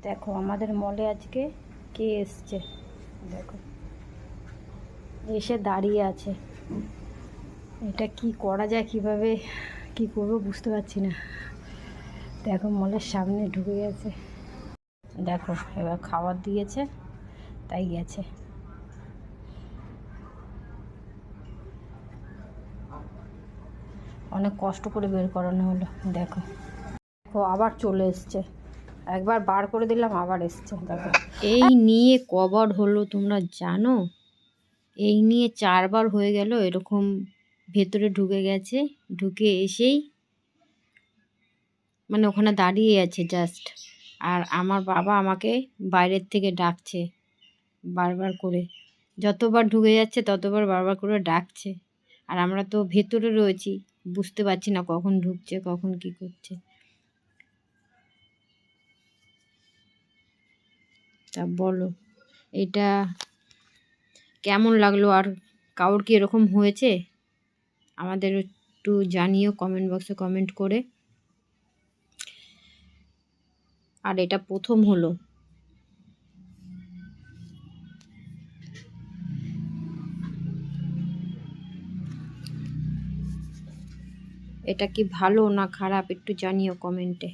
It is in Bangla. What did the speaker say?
দেখো আমাদের মলে আজকে কে এসছে, দেখো এসে দাঁড়িয়ে আছে। এটা কি করা যায়, কিভাবে কি করবো বুঝতে পারছি না। দেখো মলের সামনে ঢুকে গেছে, দেখো এবার খাবার দিয়েছে তাই গেছে। অনেক কষ্ট করে বের করানো হলো, দেখো ও আবার চলে এসছে। একবার বার করে দিলাম আবার এসছে, দেখো। এই নিয়ে কবার হলো তোমরা জানো? এই নিয়ে 4বার হয়ে গেল এরকম ভেতরে ঢুকে গেছে। ঢুকে এসেই মানে ওখানে দাঁড়িয়ে আছে জাস্ট। আর আমার বাবা আমাকে বাইরের থেকে ডাকছে বারবার করে, যতবার ঢুকে যাচ্ছে ততবার বারবার করে ডাকছে। আর আমরা তো ভেতরে রয়েছি, বুঝতে পারছি না কখন ঢুকছে কখন কি করছে। তা বলো এটা কেমন লাগলো, আর কারোর কি এরকম হয়েছে আমাদের একটু জানিও কমেন্ট বক্সে কমেন্ট করে। আর এটা প্রথম হলো। এটা কি ভালো না খারাপ একটু জানিও কমেন্টে।